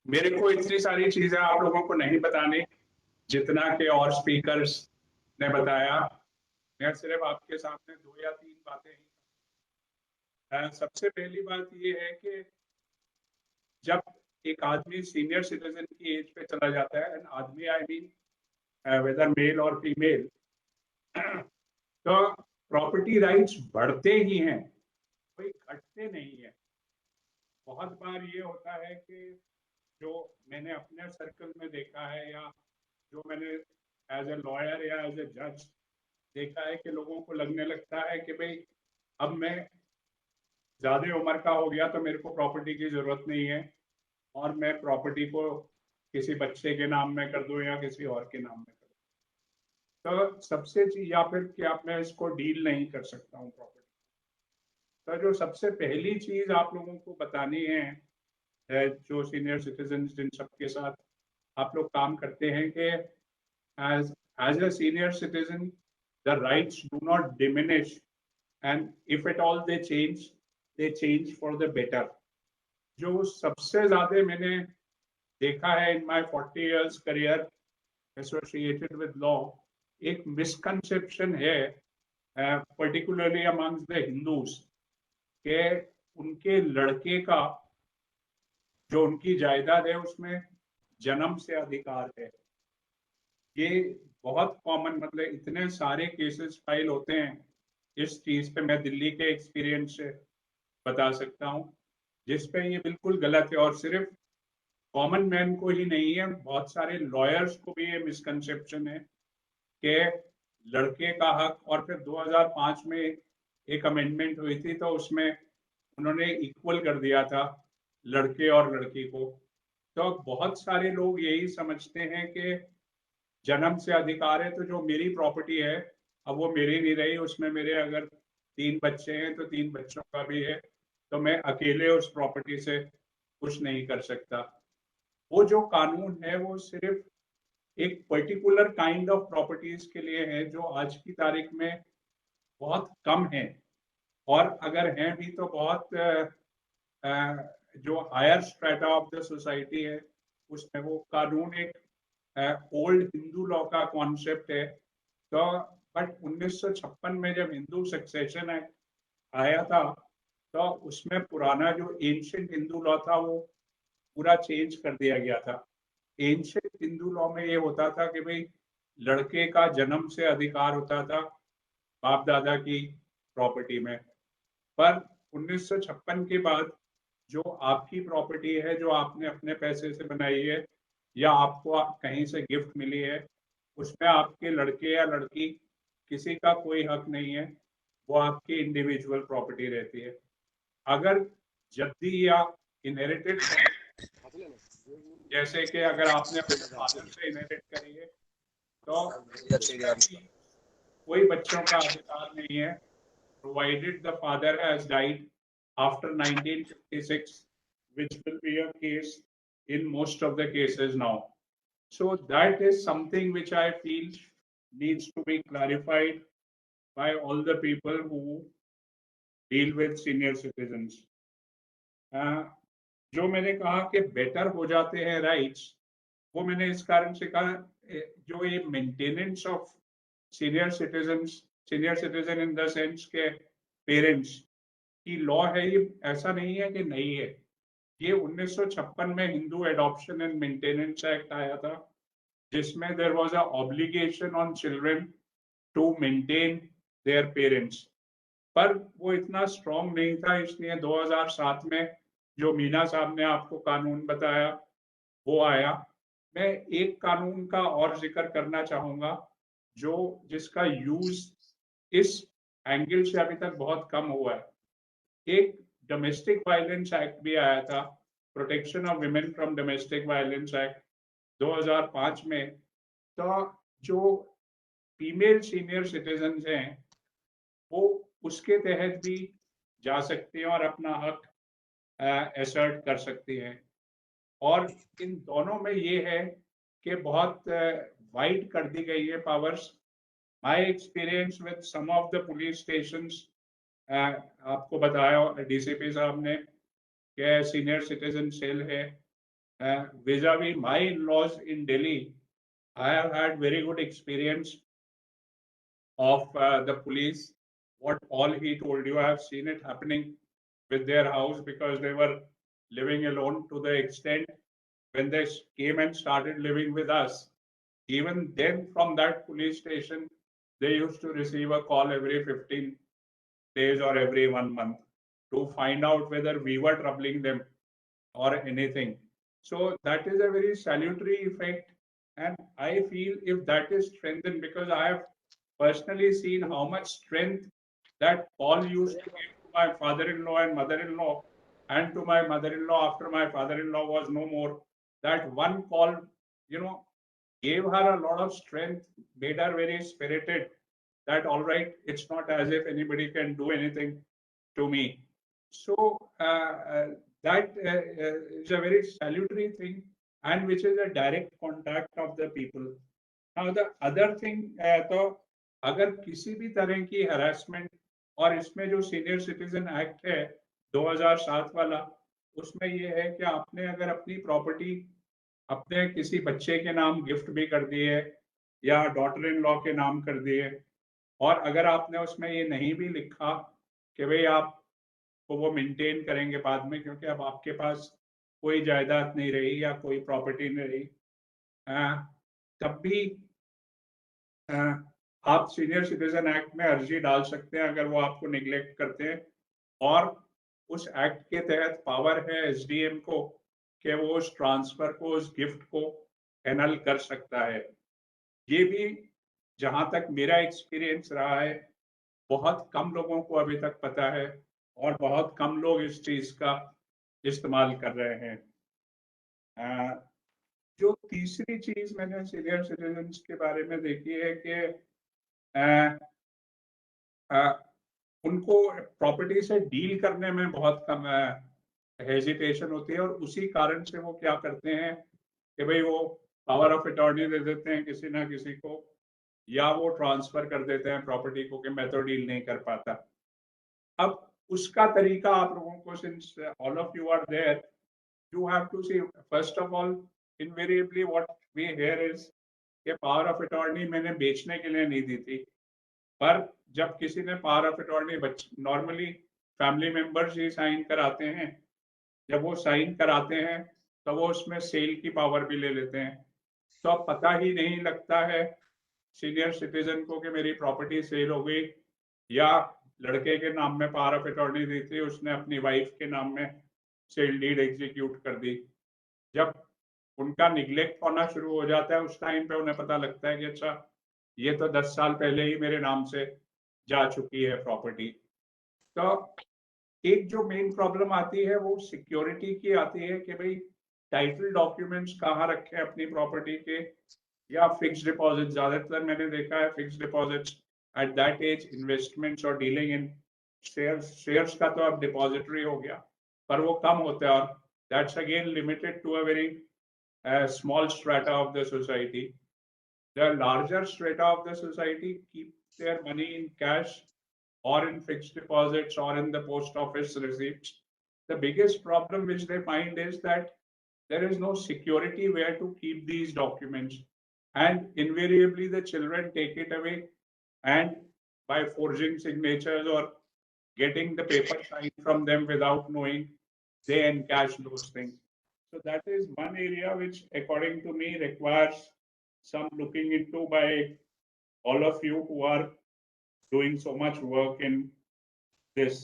मेरे को इतनी सारी चीजें आप लोगों को नहीं बतानी जितना के और स्पीकर्स ने बताया। मैं सिर्फ आपके सामने दो या तीन बातें ही। सबसे पहली बात ये है कि जब एक आदमी सीनियर सिटीजन की एज पे चला जाता है, एंड आदमी आई मीन वेदर मेल और फीमेल, तो प्रॉपर्टी राइट्स बढ़ते ही हैं, कोई घटते नहीं है। बहुत बार ये होता है कि जो मैंने अपने सर्कल में देखा है, या जो मैंने एज ए लॉयर या एज ए जज देखा है, कि लोगों को लगने लगता है कि भाई अब मैं ज्यादा उम्र का हो गया तो मेरे को प्रॉपर्टी की जरूरत नहीं है, और मैं प्रॉपर्टी को किसी बच्चे के नाम में कर दूं या किसी और के नाम में कर दूं। तो सबसे चीज, या फिर क्या मैं इसको डील नहीं कर सकता हूँ प्रॉपर्टी। तो जो सबसे पहली चीज आप लोगों को बतानी है, जो सीनियर सिटीजन जिन सबके साथ आप लोग काम करते हैं, कि as as a senior citizen the rights do not diminish, and if at all they change for the better. जो सबसे ज्यादा मैंने देखा है in my 40 years career associated with law, एक मिसकंसेप्शन है पर्टिकुलरली अमंग्स द हिंदूज, के उनके लड़के का जो उनकी जायदाद है उसमें जन्म से अधिकार है। ये बहुत कॉमन, मतलब इतने सारे केसेस फाइल होते हैं इस चीज पे, मैं दिल्ली के एक्सपीरियंस से बता सकता हूँ, जिस पे ये बिल्कुल गलत है। और सिर्फ कॉमन मैन को ही नहीं है, बहुत सारे लॉयर्स को भी ये मिसकंसेप्शन है कि लड़के का हक। और फिर 2005 में एक अमेंडमेंट हुई थी, तो उसमें उन्होंने इक्वल कर दिया था लड़के और लड़की को। तो बहुत सारे लोग यही समझते हैं कि जन्म से अधिकार है, तो जो मेरी प्रॉपर्टी है अब वो मेरी नहीं रही, उसमें मेरे अगर 3 बच्चे हैं तो 3 बच्चों का भी है, तो मैं अकेले उस प्रॉपर्टी से कुछ नहीं कर सकता। वो जो कानून है वो सिर्फ एक पर्टिकुलर काइंड ऑफ प्रॉपर्टीज के लिए है, जो आज की तारीख में बहुत कम है, और अगर हैं भी तो बहुत जो higher strata of the society है उसमें वो कानून एक ओल्ड हिंदू लॉ का कॉन्सेप्ट है। तो बट 1956 में जब हिंदू सक्सेशन एक्ट आया था, तो उसमें पुराना जो एंशियंट हिंदू लॉ था वो पूरा चेंज कर दिया गया था। एंशियंट हिंदू लॉ में ये होता था कि भाई लड़के का जन्म से अधिकार होता था बाप दादा की प्रॉपर्टी में, पर 1956 के बाद जो आपकी प्रॉपर्टी है, जो आपने अपने पैसे से बनाई है या आपको कहीं से गिफ्ट मिली है, उसमें आपके लड़के या लड़की किसी का कोई हक नहीं है, वो आपकी इंडिविजुअल प्रॉपर्टी रहती है। अगर जद्दी या इनहेरिटेड, जैसे कि अगर आपने अपने फादर से इनहेरिट करी है, तो उसमें भी कोई बच्चों का अधिकार नहीं है, provided the father has died after 1956, which will be a case in most of the cases now. So that is something which I feel needs to be clarified by all the people who deal with senior citizens. जो मैंने कहा कि better हो जाते हैं rights, वो मैंने इस कारण से कहा, जो ये maintenance of senior citizen in the sense के पेरेंट्स की लॉ है, ये ऐसा नहीं है कि नहीं है। ये 1956 में Hindu adoption and maintenance act आया था, जिसमें there was a obligation on children to maintain their parents, पर वो इतना स्ट्रॉन्ग नहीं था, इसलिए 2007 में जो मीना साहब ने आपको कानून बताया वो आया। मैं एक कानून का और जिक्र करना चाहूंगा, जो जिसका यूज इस एंगल से अभी तक बहुत कम हुआ है। एक डोमेस्टिक वायलेंस एक्ट भी आया था, protection of women from domestic violence act 2005 में। तो जो फीमेल सीनियर सिटीजन हैं वो उसके तहत भी जा सकते हैं और अपना हक एसर्ट कर सकते हैं। और इन दोनों में ये है कि बहुत वाइड कर दी गई है powers. My experience with some of the police stations, आपको बताया डीसीपी साहब ने कि सीनियर सिटीजन सेल है, vis-a-vis my in-laws in Delhi, I have had very good experience of the police. What all he told you, I have seen it happening with their house, because they were living alone to the extent when they came and started living with us. Even then, from that police station, they used to receive a call every 15 days or every 1 month to find out whether we were troubling them or anything. So that is a very salutary effect. And I feel if that is strengthened, because I have personally seen how much strength that call used to give to my father-in-law and mother-in-law, and to my mother-in-law after my father-in-law was no more. That one call, gave her a lot of strength, made her very spirited, that all right, it's not as if anybody can do anything to me. So that is a very salutary thing, and which is a direct contact of the people. Now the other thing, तो अगर किसी भी तरह की harassment, और इसमें जो senior citizen act है 2007 वाला, उसमें ये है कि आपने अगर अपनी प्रॉपर्टी अपने किसी बच्चे के नाम गिफ्ट भी कर दी है या डॉटर इन लॉ के नाम कर दिए, और अगर आपने उसमें ये नहीं भी लिखा कि भाई आप वो मेंटेन करेंगे बाद में, क्योंकि अब आपके पास कोई जायदाद नहीं रही या कोई प्रॉपर्टी नहीं रही, तब भी आप सीनियर सिटीजन एक्ट में अर्जी डाल सकते हैं अगर वो आपको निगलेक्ट करते हैं, और उस एक्ट के तहत पावर है एसडीएम को कि वो उस ट्रांसफर को, उस गिफ्ट को एनल कर सकता है। ये भी जहां तक मेरा एक्सपीरियंस रहा है, बहुत कम लोगों को अभी तक पता है, और बहुत कम लोग इस चीज का इस्तेमाल कर रहे हैं। जो तीसरी चीज मैंने सीनियर सिटीजन्स के बारे में देखी है कि उनको प्रॉपर्टी से डील करने में बहुत कम हेजिटेशन होती है, और उसी कारण से वो क्या करते हैं कि भाई वो पावर ऑफ अटॉर्नी दे देते हैं किसी ना किसी को, या वो ट्रांसफर कर देते हैं प्रॉपर्टी को कि मैं तो डील नहीं कर पाता। अब उसका तरीका आप लोगों को, since all of you are there, you have to see, first of all, invariably what we hear is कि पावर ऑफ अटॉर्नी मैंने बेचने के लिए नहीं दी थी, पर जब किसी ने power of attorney, normally family members ही साइन कराते हैं, जब वो साइन कराते हैं तो वो उसमें सेल की पावर भी ले लेते हैं, तो अब पता ही नहीं लगता है सीनियर सिटीजन को कि मेरी प्रॉपर्टी सेल हो गई, या लड़के के नाम में पावर ऑफ अटॉर्नी दी थी, उसने अपनी वाइफ के नाम में सेल डीड एग्जीक्यूट कर दी। जब उनका निगलेक्ट होना शुरू हो जाता है, उस टाइम पे उन्हें पता लगता है कि अच्छा, ये तो 10 साल पहले ही मेरे नाम से जा चुकी है प्रॉपर्टी। तो एक जो मेन प्रॉब्लम आती है वो सिक्योरिटी की आती है कि भाई टाइटल डॉक्यूमेंट्स कहाँ रखे अपनी प्रॉपर्टी के, या फिक्स डिपॉजिट। ज्यादातर मैंने देखा है fix deposits at that age, investments और डीलिंग इन शेयर्स का तो अब डिपॉजिटरी हो गया, पर वो कम होता है, और that's again limited to a very small strata of the society. The larger strata of the society keep their money in cash or in fixed deposits or in the post office receipts. The biggest problem which they find is that there is no security where to keep these documents, and invariably the children take it away, and by forging signatures or getting the paper signed from them without knowing, they encash those things. So that is one area which, according to me, requires some looking into by all of you who are doing so much work in this.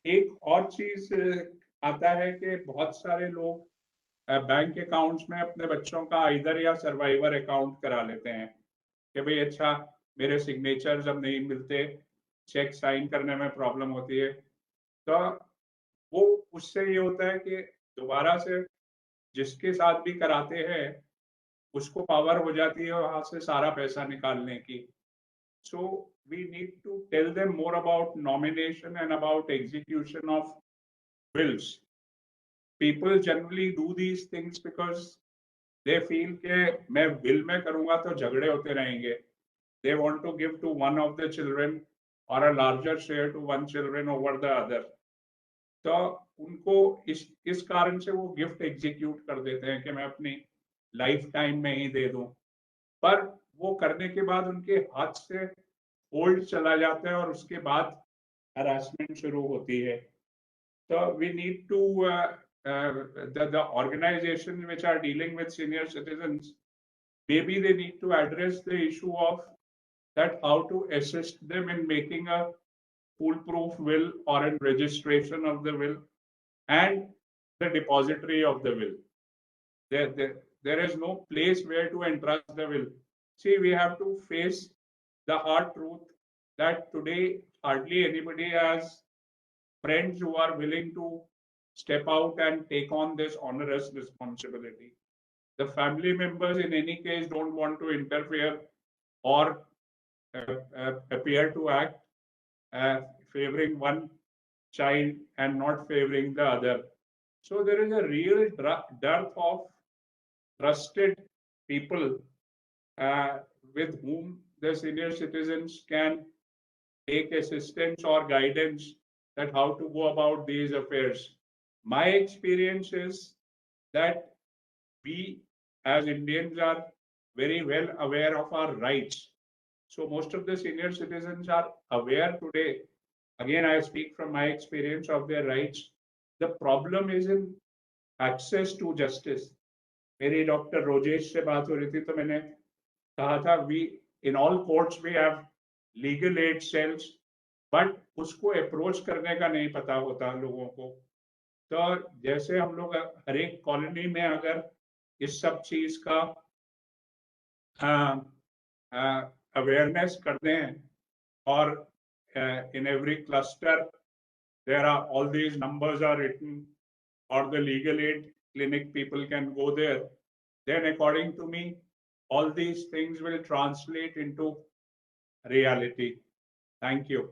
एक और चीज आता है कि बहुत सारे लोग bank accounts में अपने बच्चों का आइदर या सर्वाइवर अकाउंट करा लेते हैं कि भाई अच्छा, मेरे सिग्नेचर्स अब नहीं मिलते, चेक साइन करने में प्रॉब्लम होती है, तो वो उससे ये होता है कि दोबारा से जिसके साथ भी कराते हैं उसको पावर हो जाती है वहां से सारा पैसा निकालने की। So we need to tell them more about nomination and about execution of wills. People generally do these things because they feel कि मैं will में करूंगा तो झगड़े होते रहेंगे. They want to give to one of the children or a larger share to one children over the other. तो उनको इस कारण से वो गिफ्ट एग्जीक्यूट कर देते हैं कि मैं अपनी लाइफ टाइम में ही दे दूं, पर वो करने के बाद उनके हाथ से होल्ड चला जाता है और उसके बाद हरासमेंट शुरू होती है. तो we need to the organizations which are dealing with senior citizens, maybe they need to address the issue of that how to assist them in making a foolproof will or in registration of the will and the depository of the will. There is no place where to entrust the will. See, we have to face the hard truth that today hardly anybody has friends who are willing to step out and take on this onerous responsibility. The family members, in any case, don't want to interfere or appear to act favoring one child and not favoring the other. So there is a real dearth of trusted people with whom the senior citizens can take assistance or guidance that how to go about these affairs. My experience is that we as Indians are very well aware of our rights. So most of the senior citizens are aware today. Again, I speak from my experience of their rights. The problem is in access to justice. मेरी doctor Rojesh से बात हो रही थी तो मैंने कहा था we in all courts we have legal aid cells, but उसको अप्रोच करने का नहीं पता होता लोगों को. तो जैसे हम लोग हर एक कॉलोनी में अगर इस सब चीज का अवेयरनेस करते हैं और in every cluster there are all these numbers are written or the legal aid clinic people can go there, then according to me all these things will translate into reality. Thank you.